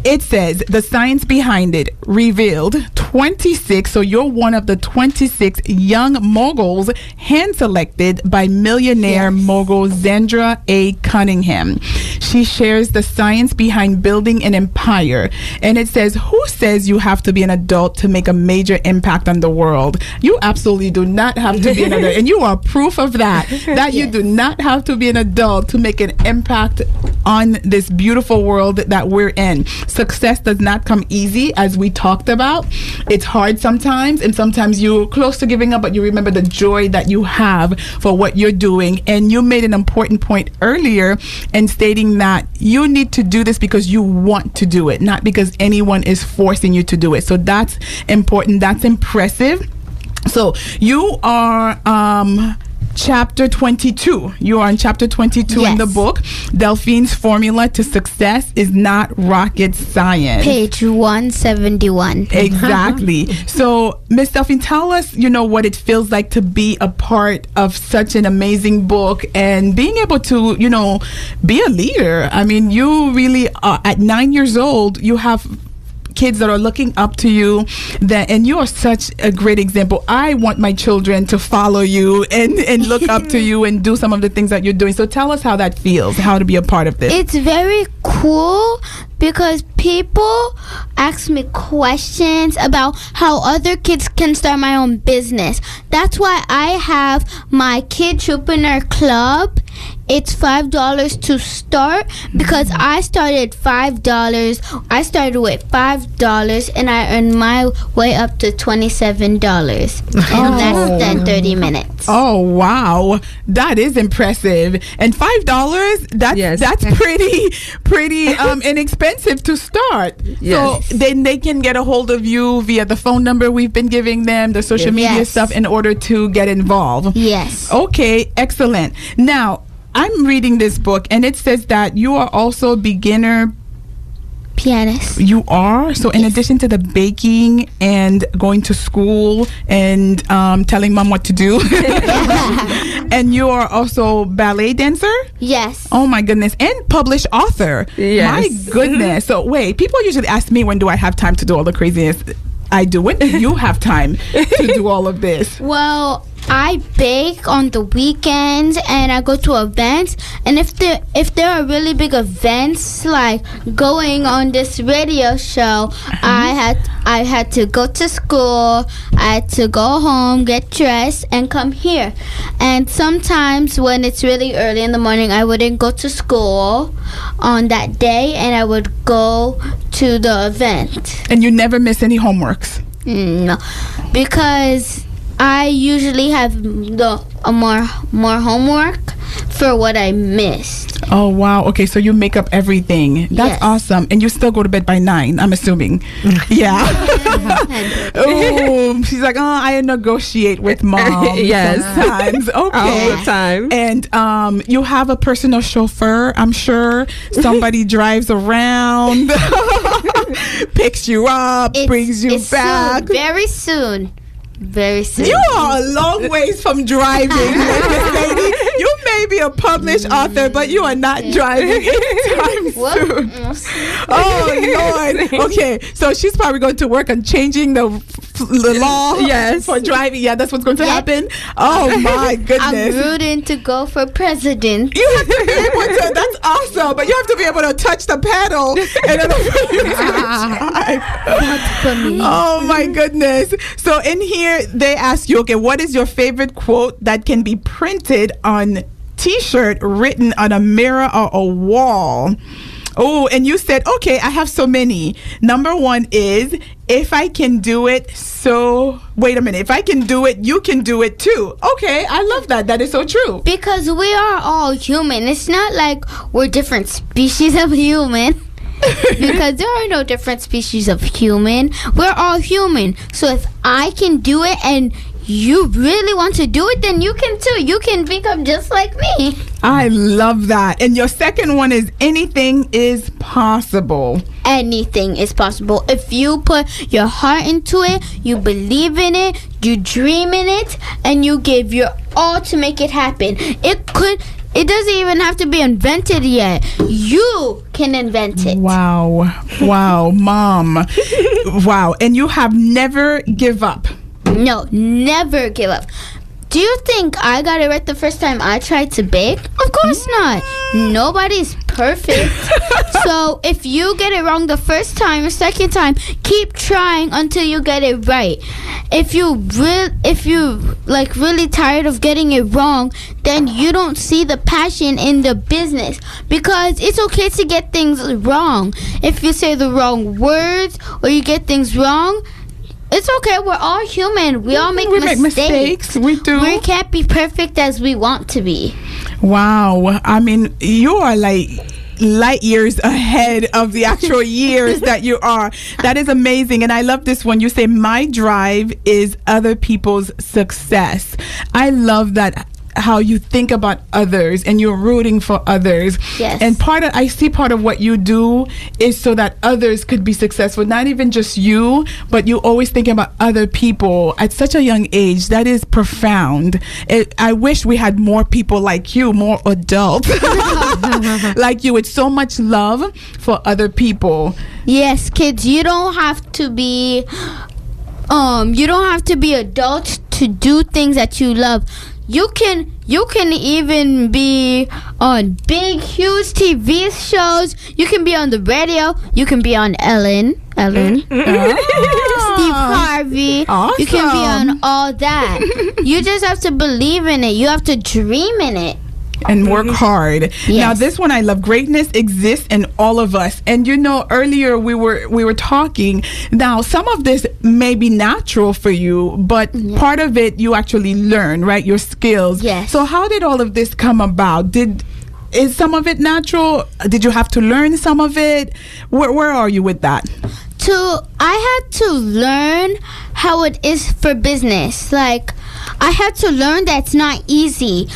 It says the science behind it revealed 26. So you're one of the 26 young moguls hand selected by millionaire mogul Zandra A. Cunningham. She shares the science behind building an empire. And it says, who says you have to be an adult to make a major impact on the world? You absolutely do not have to be an adult. And you are proof of that. That you do not have to be an adult to make an impact on this beautiful world that we're in. Success does not come easy, as we talked about. It's hard sometimes, and sometimes you're close to giving up, but you remember the joy that you have for what you're doing. And you made an important point earlier in stating that you need to do this because you want to do it, not because anyone is forcing you to do it. So that's important. That's impressive. So you are chapter 22. You are in chapter 22 in the book. Delphine's formula to success is not rocket science. Page 171. Exactly. So, Miss Delphine, tell us, what it feels like to be a part of such an amazing book and being able to, be a leader. I mean, you really are, at 9 years old, you have kids that are looking up to you, and you are such a great example. I want my children to follow you and look up to you and do some of the things that you're doing. So tell us how that feels, how to be a part of this. It's very cool because people ask me questions about how other kids can start my own business. That's why I have my Kid-Trepreneur club. It's $5 to start because I started $5. I started with $5 and I earned my way up to $27 in less than 30 minutes. Oh wow, that is impressive. And $5, that's pretty inexpensive to start. Yes. So then they can get a hold of you via the phone number we've been giving them, the social media stuff, in order to get involved. Yes. Okay, excellent. Now, I'm reading this book, and it says that you are also a beginner pianist. You are? So in addition to the baking and going to school and telling mom what to do, and you are also ballet dancer? Yes. Oh my goodness. And published author. Yes. My goodness. So wait, people usually ask me, when do I have time to do all the craziness I do? When do you have time to do all of this? Well, I bake on the weekends and I go to events, and if there are really big events like going on this radio show, I had to go to school, I had to go home, get dressed, and come here. And sometimes when it's really early in the morning, I wouldn't go to school on that day, and I would go to the event. And you never miss any homeworks? No, because I usually have more homework for what I missed. Oh wow. Okay, so you make up everything. That's awesome. And you still go to bed by 9, I'm assuming. Yeah. Oh, she's like, I negotiate with mom. Sometimes. Okay. All the time. And you have a personal chauffeur, I'm sure. Somebody drives around, picks you up, brings you back. Soon, very soon. Very soon. You are a long ways from driving, lady. You may be a published author, but you are not driving anytime soon. Oh, Lord. Okay, so she's probably going to work on changing the law for driving. Yeah, that's what's going to happen. Oh, my goodness. I'm rooting to go for president. You have to be able to. That's awesome, but you have to be able to touch the pedal in order for you to drive. That's for me. Oh, my goodness. So in here, they ask you, okay, what is your favorite quote that can be printed on T-shirt, written on a mirror or a wall? Oh, and you said, okay, I have so many. Number 1 is, if I can do it, so... Wait a minute. If I can do it, you can do it too. Okay, I love that. That is so true. Because we are all human. It's not like we're different species of human. Because there are no different species of human. We're all human. So if I can do it and you really want to do it, then you can too. You can become just like me. I love that. And your second one is, anything is possible. Anything is possible. If you put your heart into it, you believe in it, you dream in it, and you give your all to make it happen. It doesn't even have to be invented yet. You can invent it. Wow, Mom. Wow, and you have never give up. No, never give up. Do you think I got it right the first time I tried to bake? Of course not. Nobody's perfect. So if you get it wrong the first time or second time, keep trying until you get it right. If you really tired of getting it wrong, then you don't see the passion in the business, because it's okay to get things wrong. If you say the wrong words or you get things wrong, it's okay. We're all human. We all make mistakes. We do. We can't be perfect as we want to be. Wow. I mean, you are like light years ahead of the actual years that you are. That is amazing. And I love this one. You say, my drive is other people's success. I love that, how you think about others and you're rooting for others. Yes. And I see part of what you do is so that others could be successful, not even just you, but you always thinking about other people at such a young age. That is profound. I wish we had more people like you, more adults like you, with so much love for other people. Yes, kids, you don't have to be adults to do things that you love. You can even be on big, huge TV shows. You can be on the radio. You can be on Ellen. Steve Harvey. Awesome. You can be on all that. You just have to believe in it. You have to dream in it. And work hard. Yes. Now, this one I love. Greatness exists in all of us. And you know, earlier we were talking. Now, some of this may be natural for you, but part of it you actually learn, right? Your skills. Yes. So how did all of this come about? Is some of it natural? Did you have to learn some of it? Where are you with that? I had to learn how it is for business. Like, I had to learn that it's not easy.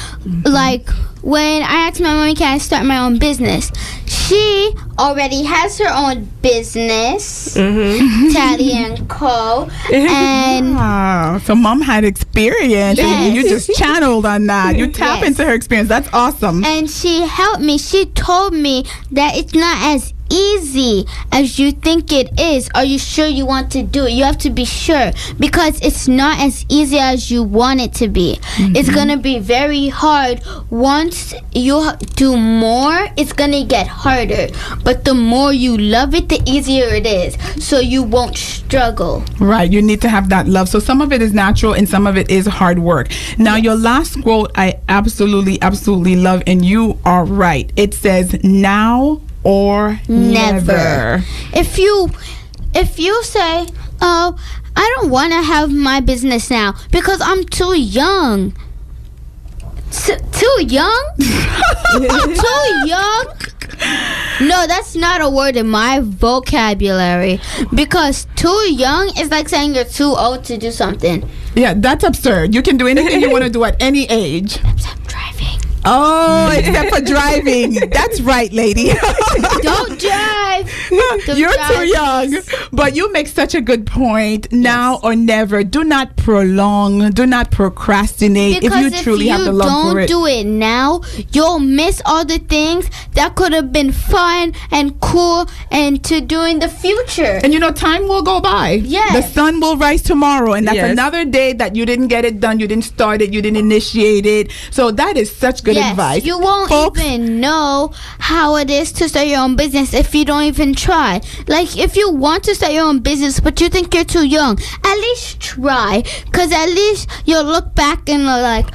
Like, when I asked my mommy, can I start my own business? She already has her own business, Tally and Co. And so Mom had experience, and you just channeled on that. You tap into her experience. That's awesome. And she helped me. She told me that it's not as easy as you think it is. Are you sure you want to do it? You have to be sure, because it's not as easy as you want it to be. It's gonna be very hard. Once you do more, it's gonna get harder, but the more you love it, the easier it is, so you won't struggle. Right, you need to have that love. So some of it is natural and some of it is hard work. Now, your last quote I absolutely love, and you are right. It says, now or never. If you say, oh, I don't want to have my business now because I'm too young. Too young? Too young? No, that's not a word in my vocabulary, because too young is like saying you're too old to do something. Yeah, that's absurd. You can do anything you want to do at any age. Except driving. Oh, except for driving. That's right, lady. Don't drive. You're too young. But you make such a good point. Now or never. Do not prolong. Do not procrastinate. Because if you truly have the love for it. If you don't do it now, you'll miss all the things that could have been fun and cool and to do in the future. And you know, time will go by. Yes. The sun will rise tomorrow. And that's another day that you didn't get it done. You didn't start it. You didn't initiate it. So that is such good advice. You won't even know how it is to start your own business if you don't even try. Like, if you want to start your own business but you think you're too young, at least try, because at least you'll look back and like,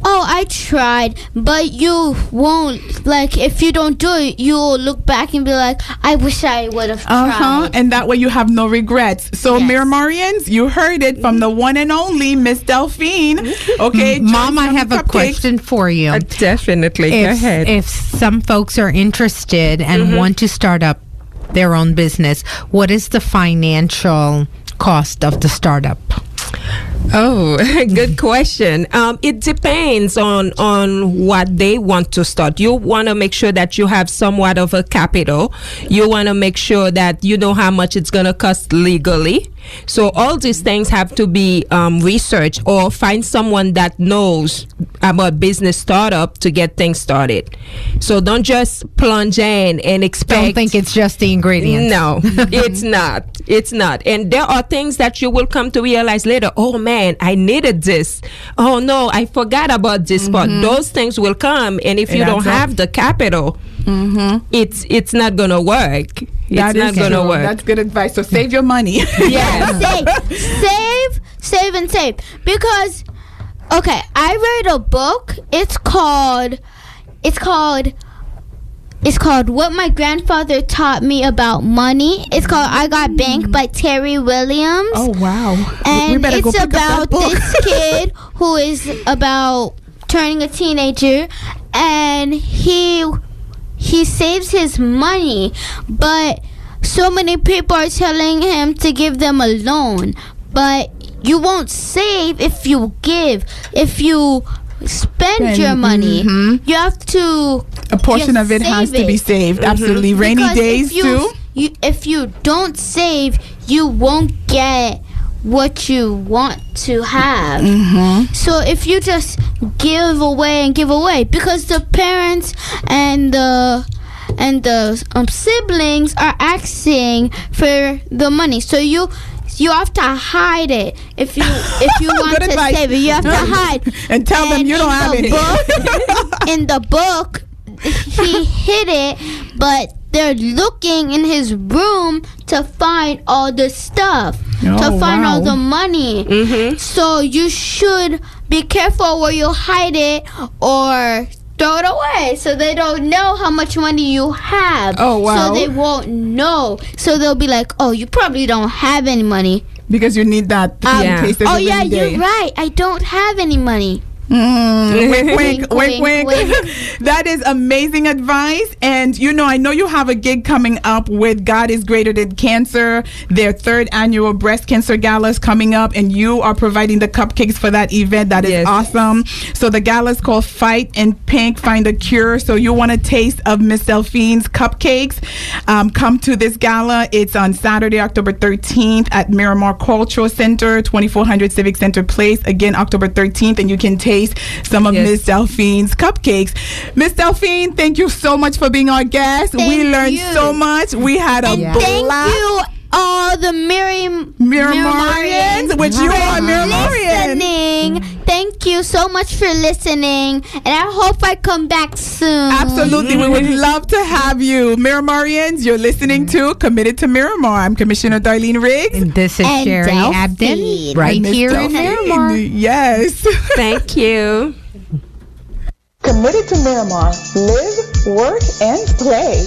oh, I tried. But you won't, like, if you don't do it, you'll look back and be like, I wish I would have tried. And that way you have no regrets. So Miramarians, you heard it from the one and only Miss Delphine. Okay, Mom, I have a question for you. Definitely. Go ahead. If some folks are interested and want to start up their own business, what is the financial cost of the startup? Oh, good question. It depends on what they want to start. You want to make sure that you have somewhat of a capital. You want to make sure that you know how much it's going to cost legally. So all these things have to be researched, or find someone that knows about business startup to get things started. So don't just plunge in and expect. Don't think it's just the ingredients. No, it's not. It's not. And there are things that you will come to realize later. Oh man, I needed this. Oh no, I forgot about this part. Those things will come, and if you don't have the capital, it's not gonna work. It's not gonna work. That's good advice. So save your money. Yeah. Save and save. Because, okay, I read a book. It's called What My Grandfather Taught Me About Money. It's called I Got Banked by Terry Williams. Oh, wow. And it's about this kid who is about turning a teenager, and he saves his money, but so many people are telling him to give them a loan. But you won't save if you give. If you spend your money, you have to. A portion of it has to be saved. Absolutely. Rainy Because days too. If you don't save, you won't get what you want to have. So if you just give away, because the parents and the siblings are asking for the money, so you have to hide it. If you want to save it, you have to hide and tell them you don't have any. In the book, he hid it, but they're looking in his room to find all the stuff, to find all the money. So you should be careful where you hide it, or throw it away, so they don't know how much money you have. Oh, wow. So they won't know. So they'll be like, oh, you probably don't have any money. Because you need that in case there's a rainy day. You're right. I don't have any money. Wink, wink. That is amazing advice. And I know you have a gig coming up with God is Greater Than Cancer. Their 3rd annual breast cancer gala is coming up, and you are providing the cupcakes for that event. That is awesome. So the gala is called Fight in Pink, Find a Cure. So you want a taste of Miss Delphine's cupcakes, come to this gala. It's on Saturday, October 13th at Miramar Cultural Center, 2400 Civic Center Place. Again, October 13th, and you can taste some of Miss Delphine's cupcakes. Miss Delphine, thank you so much for being our guest. We learned so much. We had a blast. Thank you all the Miramarians, which you are Miramarians. Thank you so much for listening, and I hope I come back soon. Absolutely. We would love to have you. Miramarians, you're listening to Committed to Miramar. I'm Commissioner Darlene Riggs. And this is Sherry Abden, right here in Miramar. Yes. Thank you. Committed to Miramar. Live, work, and play.